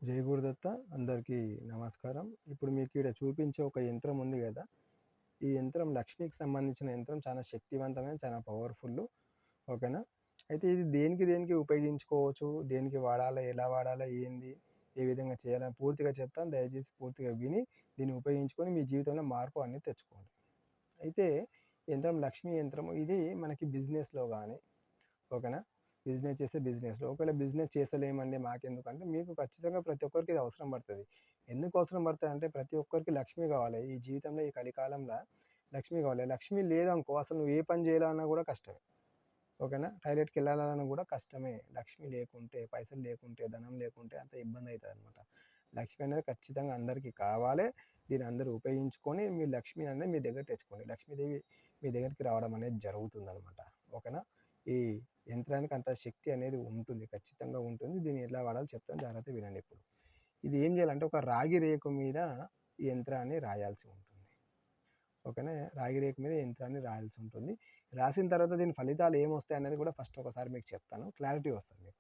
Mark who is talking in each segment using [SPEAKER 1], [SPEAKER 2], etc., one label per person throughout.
[SPEAKER 1] జై గురుదత్త. అందరికీ నమస్కారం. ఇప్పుడు మీకు ఈడ చూపించే ఒక యంత్రం ఉంది గదా! ఈ యంత్రం లక్ష్మికి సంబంధించిన యంత్రం. చాలా శక్తివంతమైన, చాలా పవర్‌ఫుల్లు. ఓకేనా? అయితే ఇది దేనికి దేనికి ఉపయోగించుకోవచ్చు, దేనికి వాడాలా, ఎలా వాడాలా, ఏంది, ఏ విధంగా చేయాలని పూర్తిగా చెప్తాను. దయచేసి పూర్తిగా విని దీన్ని ఉపయోగించుకొని మీ జీవితంలో మార్పు అనేది తెచ్చుకోండి. అయితే యంత్రం లక్ష్మీ యంత్రము ఇది మనకి బిజినెస్‌లో గానీ, ఓకేనా? బిజినెస్ చేస్తే బిజినెస్‌లో. ఒకవేళ బిజినెస్ చేస్తలేమండి మాకెందుకంటే, మీకు ఖచ్చితంగా ప్రతి ఒక్కరికి ఇది అవసరం పడతది. ఎందుకు అవసరం పడతదంటే, ప్రతి ఒక్కరికి లక్ష్మి కావాలి. ఈ జీవితంలో ఈ కలికాలంలో లక్ష్మి కావాలి. లక్ష్మి లేదనుకో అసలు నువ్వు ఏ పని చేయాలన్నా కూడా కష్టమే. ఓకేనా? టాయిలెట్‌కెళ్ళాలన్నా కూడా కష్టమే. లక్ష్మి లేకుంటే, పైసలు లేకుంటే, ధనం లేకుంటే అంత ఇబ్బంది అయితదనమాట. లక్ష్మి అనేది ఖచ్చితంగా అందరికీ కావాలే. దీన్ని అందరూ ఉపయోగించుకొని మీ లక్ష్మిని అనేది మీ దగ్గర తెచ్చుకోండి. లక్ష్మీదేవి మీ దగ్గరికి రావడం అనేది జరుగుతుందనమాట. ఓకేనా? ఈ యంత్రానికి అంత శక్తి అనేది ఉంటుంది. ఖచ్చితంగా ఉంటుంది. దీన్ని ఎలా వాడాలో చెప్తాను. జాగ్రత్తగా వినండి ఇప్పుడు. ఇది ఏం చేయాలంటే ఒక రాగి రేకు మీద ఈ యంత్రాన్ని రాయాల్సి ఉంటుంది. ఓకేనా? రాగి రేకు మీద యంత్రాన్ని రాయాల్సి ఉంటుంది. రాసిన తర్వాత దీని ఫలితాలు ఏమొస్తాయి అనేది కూడా ఫస్ట్ ఒకసారి మీకు చెప్తాను. క్లారిటీ వస్తుంది మీకు.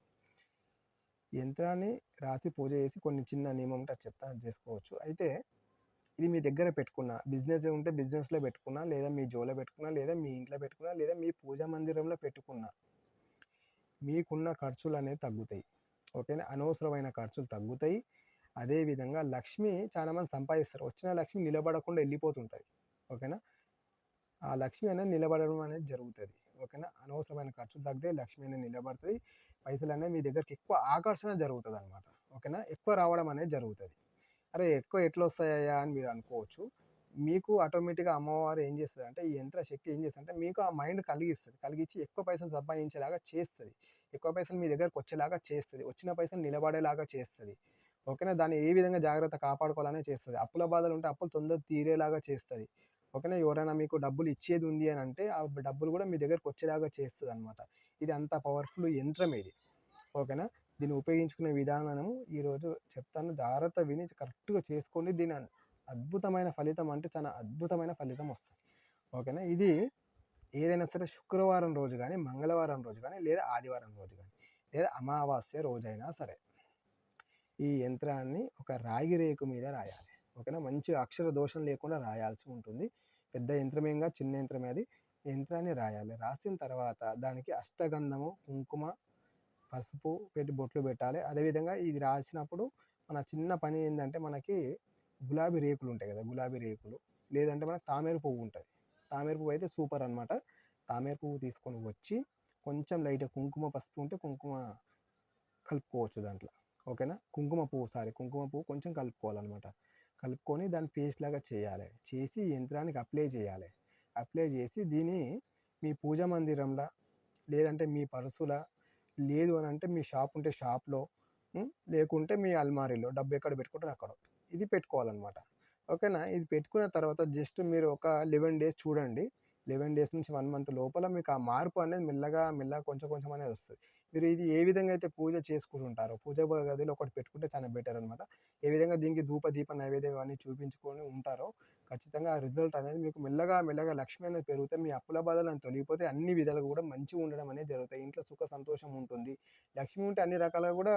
[SPEAKER 1] యంత్రాన్ని రాసి పూజ చేసి కొన్ని చిన్న నియమం ఉంటే అది చెప్తాను, అది చేసుకోవచ్చు. అయితే ఇది మీ దగ్గర పెట్టుకున్న బిజినెస్ ఉంటే బిజినెస్‌లో పెట్టుకున్నా, లేదా మీ జోలో పెట్టుకున్నా, లేదా మీ ఇంట్లో పెట్టుకున్నా, లేదా మీ పూజా మందిరంలో పెట్టుకున్నా మీకున్న ఖర్చులనేవి తగ్గుతాయి. ఓకేనా? అనవసరమైన ఖర్చులు తగ్గుతాయి. అదేవిధంగా లక్ష్మి చాలామంది సంపాదిస్తారు. వచ్చిన లక్ష్మి నిలబడకుండా వెళ్ళిపోతుంటది. ఓకేనా? ఆ లక్ష్మి అనేది నిలబడడం అనేది జరుగుతది. ఓకేనా? అనవసరమైన ఖర్చులు తగ్గుతాయి. లక్ష్మి అనేది నిలబడతది. పైసలనేవి మీ దగ్గరికి ఎక్కువ ఆకర్షణ జరుగుతదనమాట. ఓకేనా? ఎక్కువ రావడం అనేది జరుగుతది. అరే! ఎక్కువ ఎట్లొస్తాయయ్యా అని మీరు అనుకోవచ్చు. మీకు ఆటోమేటిక్‌గా అమ్మవారు ఏం చేస్తదంటే, ఈ యంత్ర శక్తి ఏం చేస్తదంటే, మీకు ఆ మైండ్ కలిగిస్తది. కలిగించి ఎక్కువ పైసలు సంపాదించేలాగా చేస్తది. ఎక్కువ పైసలు మీ దగ్గరకొచ్చేలాగా చేస్తది. వచ్చిన పైసలు నిలబడేలాగా చేస్తది. ఓకేనా? దాన్ని ఏ విధంగా జాగ్రత్త కాపాడుకోవాలనే చేస్తది. అప్పుల బాధలుంటే అప్పులు తొందరగా తీరేలాగా చేస్తది. ఓకేనా? ఎవరైనా మీకు డబ్బులు ఇచ్చేది ఉంది అనంటే, ఆ డబ్బులు కూడా మీ దగ్గరకొచ్చేలాగా చేస్తదనమాట. ఇది అంత పవర్‌ఫుల్ యంత్రం ఇది. ఓకేనా? దీన్ని ఉపయోగించుకునే విధానము ఈరోజు చెప్తాను. జాగ్రత్తగా విని కరెక్ట్‌గా చేసుకోండి. దీని అద్భుతమైన ఫలితం అంటే చాలా అద్భుతమైన ఫలితం వస్తుంది. ఓకేనా? ఇది ఏదైనా సరే శుక్రవారం రోజు గానీ, మంగళవారం రోజు గానీ, లేదా ఆదివారం రోజు గానీ, లేదా అమావాస్య రోజైనా సరే ఈ యంత్రాన్ని ఒక రాగి రేకు మీద రాయాలి. ఓకేనా? మంచిగా అక్షర దోషం లేకుండా రాయాల్సి ఉంటుంది. పెద్ద యంత్రమేం కాదు, చిన్న యంత్రమే అది. యంత్రాన్ని రాయాలి. రాసిన తర్వాత దానికి అష్టగంధము, కుంకుమ, పసుపు పెట్టి బొట్లు పెట్టాలి. అదేవిధంగా ఇది రాసినప్పుడు మన చిన్న పని ఏందంటే మనకి గులాబీ రేకులు ఉంటాయి కదా! గులాబీ రేకులు లేదంటే మనకు తామర పువ్వు ఉంటది. తామర పువ్వు అయితే సూపర్ అనమాట. తామర పువ్వు తీసుకొని వచ్చి కొంచెం లైట్‌గా కుంకుమ, పసుపు ఉంటే కుంకుమ కలుపుకోవచ్చు దాంట్లో. ఓకేనా? కుంకుమ పువ్వు కొంచెం కలుపుకోవాలనమాట. కలుపుకొని దాన్ని పేస్ట్ లాగా చేయాలి. చేసి యంత్రానికి అప్లై చేయాలి. అప్లై చేసి దీన్ని మీ పూజా మందిరంలా లేదంటే మీ పర్సులా లేదు అనంటే మీ షాప్ ఉంటే షాప్‌లో లేకుంటే మీ అల్మారీలో డబ్బెక్కడ పెట్టుకుంటారో అక్కడ. ఇది పెట్టుకోవాలనమాట. ఓకేనా? ఇది పెట్టుకున్న తర్వాత జస్ట్ మీరు ఒక 11 డేస్ చూడండి. 11 డేస్ నుంచి 1 మంత్ లోపల మీకు ఆ మార్పు అనేది మెల్లగా, మెల్లగా కొంచెం కొంచెం అనేది వస్తది. మీరు ఇది ఏ విధంగా అయితే పూజ చేసుకుంటుంటారో, గదిలో ఒకటి పెట్టుకుంటే చాలా బెటర్ అనమాట. ఏ విధంగా దీనికి ధూప, దీప నైవేద్యం ఇవన్నీ చూపించుకొని ఉంటారో, ఖచ్చితంగా ఆ రిజల్ట్ అనేది మీకు మెల్లగా, మెల్లగా లక్ష్మి అనేది పెరిగితే మీ అప్పుల బాధలు తొలగిపోతే అన్ని విధాలుగా కూడా మంచిగా ఉండడం అనేది జరుగుతాయి. ఇంట్లో సుఖ సంతోషం ఉంటుంది. లక్ష్మి ఉంటే అన్ని రకాలుగా కూడా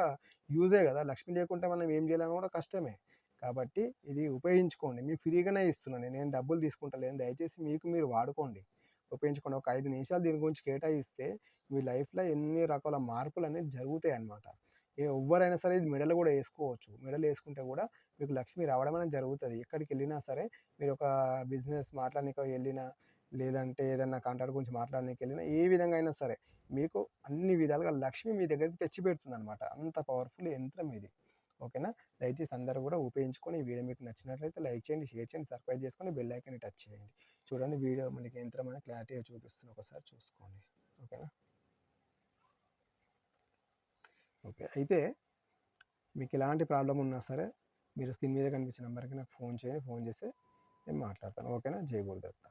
[SPEAKER 1] యూజే కదా! లక్ష్మి లేకుంటే మనం ఏం చేయాలన్నా కూడా కష్టమే. కాబట్టి ఇది ఉపయోగించుకోండి. మీకు ఫ్రీగానే ఇస్తున్నాను. నేను డబ్బులు తీసుకుంటలేను. దయచేసి మీకు మీరు వాడుకోండి. ఉపయోగించుకోండి. ఒక 5 నిమిషాలు దీని గురించి కేటాయిస్తే మీ లైఫ్‌లో ఎన్ని రకాల మార్పులనేవి జరుగుతాయన్నమాట. ఎవ్వరైనా సరే ఇది మెడలో గూడా యేసుకోవచ్చు. మెడలో యేసుకుంటే గూడా మీకు లక్ష్మి రావడం అనేది జరుగుతది. ఎక్కడికెళ్ళినా సరే మీరొక బిజినెస్ మాట్లాడనీకో ఎళ్ళినా, లేదంటే ఏదన్నా కాంట్రాక్ట్ గురించి మాట్లాడనీకెళ్ళినా, ఏ విధంగా అయినా సరే మీకు అన్ని విధాలుగా లక్ష్మి మీ దగ్గరికి తెచ్చిపెడుతుందన్నమాట. అంత పవర్‌ఫుల్ యంత్రం ఇది. ఓకేనా? దయచేసి అందరూ గూడా ఉపయోగించుకొని ఈ వీడియో మీకు నచ్చినట్లయితే లైక్ చేయండి, షేర్ చేయండి, సబ్స్క్రైబ్ చేసుకొని బెల్ ఐకాన్‌ని టచ్ చేయండి. చూడండి వీడియో మనకి యంత్రం అనేది క్లారిటీగా చూపిస్తుంది. ఒకసారి చూసుకోండి. ఓకేనా? ఓకే. అయితే మీకు ఎలాంటి ప్రాబ్లమ్ ఉన్నా సరే మీరు స్క్రీన్ మీద కనిపించే నంబర్‌కి నాకు ఫోన్ చేయండి. ఫోన్ చేస్తే నేను మాట్లాడతాను. ఓకేనా? జై గురుదత్త.